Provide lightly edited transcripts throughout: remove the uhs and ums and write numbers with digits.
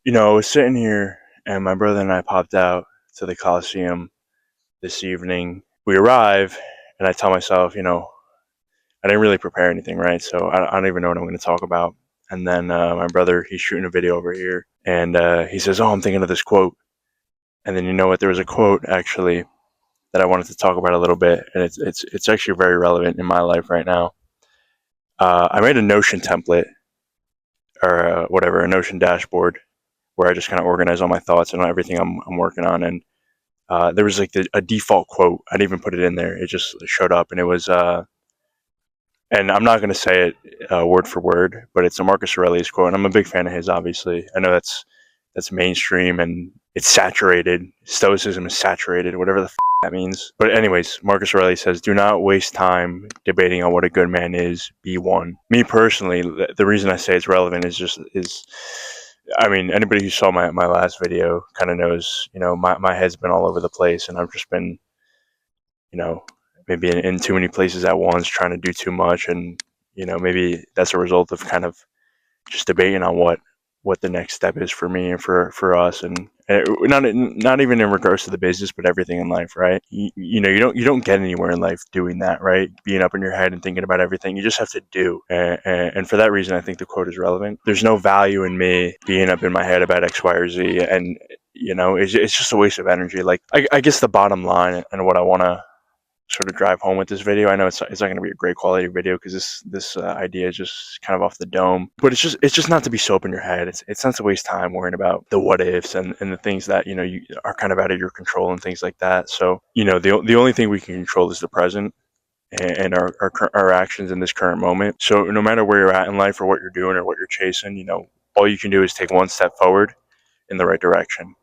I was sitting here and my brother and I popped out to the Coliseum this evening. We arrive and I tell myself, I didn't really prepare anything, right? So I don't even know what I'm going to talk about. And then my brother, he's shooting a video over here and he says, "Oh, I'm thinking of this quote." And then you know what? There was a quote actually that I wanted to talk about a little bit, and it's actually very relevant in my life right now. I made a Notion template or whatever, a Notion dashboard where I just kind of organize all my thoughts and everything I'm working on. And there was like a default quote. I didn't even put it in there. It just showed up, and it was, and I'm not going to say it word for word, but it's a Marcus Aurelius quote, and I'm a big fan of his. Obviously, I know that's mainstream and it's saturated. Stoicism is saturated, whatever the that means. But anyways, Marcus Aurelius says, "Do not waste time debating on what a good man is. Be one." Me personally, the reason I say it's relevant is I mean, anybody who saw my last video kind of knows, my head's been all over the place and I've just been, you know, maybe in too many places at once, trying to do too much. And, maybe that's a result of kind of just debating on what the next step is for me and for us. And not even in regards to the business, but everything in life, right? You don't get anywhere in life doing that, right? Being up in your head and thinking about everything. You just have to do. And for that reason, I think the quote is relevant. There's no value in me being up in my head about X, Y, or Z. And, it's just a waste of energy. Like, I guess the bottom line and what I want to sort of drive home with this video. I know it's not going to be a great quality video because this idea is just kind of off the dome. But it's just not to be so up in your head. It's not to waste time worrying about the what ifs and the things that you are kind of out of your control and things like that. So the only thing we can control is the present and our actions in this current moment. So no matter where you're at in life or what you're doing or what you're chasing, all you can do is take one step forward in the right direction.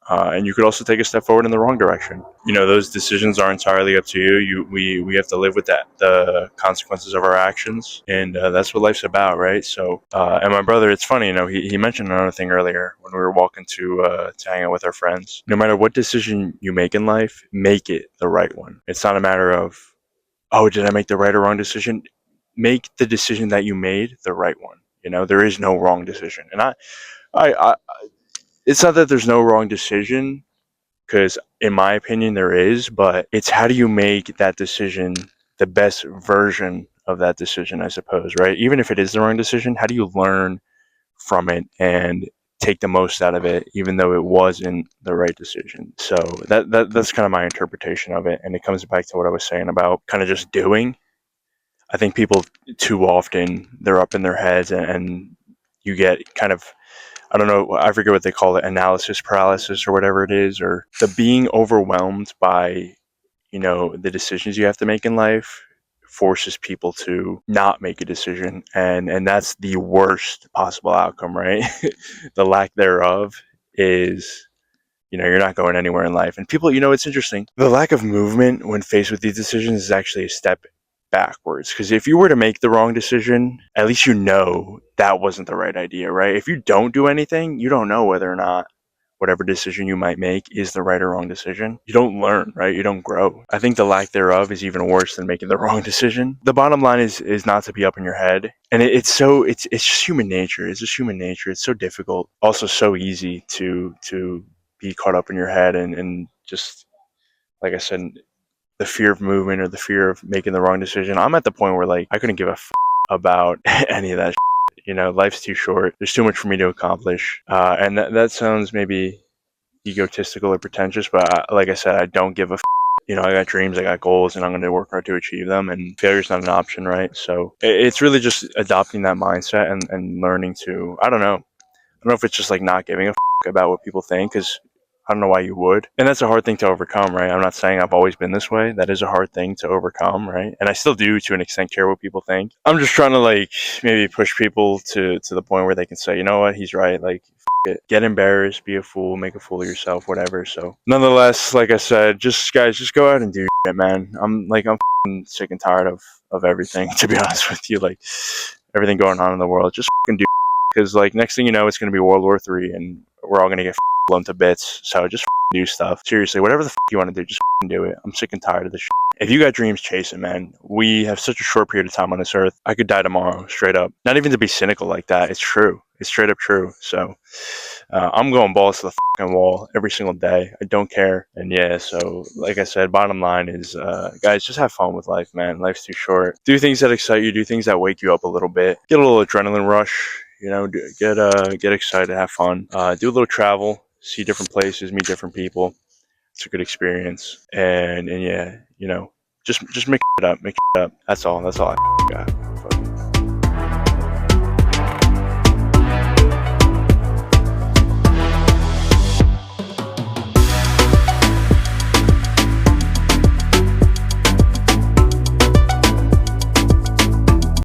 And you could also take a step forward in the wrong direction. Those decisions are entirely up to you. We have to live with the consequences of our actions, and that's what life's about, right? So, and my brother, it's funny, he mentioned another thing earlier when we were walking to hang out with our friends. No matter what decision you make in life, make it the right one. It's not a matter of, oh, did I make the right or wrong decision? Make the decision that you made the right one. There is no wrong decision, and I it's not that there's no wrong decision, because in my opinion there is, but it's how do you make that decision the best version of that decision, I suppose, right? Even if it is the wrong decision, how do you learn from it and take the most out of it, even though it wasn't the right decision? So that's kind of my interpretation of it, and it comes back to what I was saying about kind of just doing. I think people too often, they're up in their heads, and you get kind of, I don't know, I forget what they call it, analysis paralysis or whatever it is, or the being overwhelmed by, the decisions you have to make in life forces people to not make a decision. And that's the worst possible outcome, right? The lack thereof is, you're not going anywhere in life. And people, it's interesting. The lack of movement when faced with these decisions is actually a step backwards. Because if you were to make the wrong decision, at least that wasn't the right idea, right? If you don't do anything, you don't know whether or not whatever decision you might make is the right or wrong decision. You don't learn, right? You don't grow. I think the lack thereof is even worse than making the wrong decision. The bottom line is not to be up in your head. And it's just human nature. It's just human nature. It's so difficult. Also so easy to be caught up in your head and just, like I said, the fear of movement or the fear of making the wrong decision. I'm at the point where, like, I couldn't give a about any of that shit. Life's too short. There's too much for me to accomplish. And that sounds maybe egotistical or pretentious, but like I said, I don't give a. I got dreams, I got goals, and I'm going to work hard to achieve them. And failure's not an option, right? So it's really just adopting that mindset and learning to. I don't know if it's just like not giving a about what people think, because I don't know why you would. And that's a hard thing to overcome, right? I'm not saying I've always been this way. That is a hard thing to overcome, right? And I still do, to an extent, care what people think. I'm just trying to, like, maybe push people to the point where they can say, you know what, he's right. Like, it. Get embarrassed, be a fool, make a fool of yourself, whatever. So nonetheless, like I said, just go out and do it, man. I'm sick and tired of everything, to be honest with you. Like, everything going on in the world. Just do, because, like, next thing you know, it's going to be World War III and we're all going to get blown to bits. So just do stuff. Seriously, whatever the you want to do, just do it. I'm sick and tired of this shit. If you got dreams, chase it, man. We have such a short period of time on this earth. I could die tomorrow, straight up. Not even to be cynical like that. It's true. It's straight up true. So I'm going balls to the fucking wall every single day. I don't care. And yeah, so like I said, bottom line is, guys, just have fun with life, man. Life's too short. Do things that excite you. Do things that wake you up a little bit. Get a little adrenaline rush. You know, get excited, have fun. Do a little travel, see different places, meet different people. It's a good experience. And yeah, you know, just make it up. Make it up. That's all. That's all I got.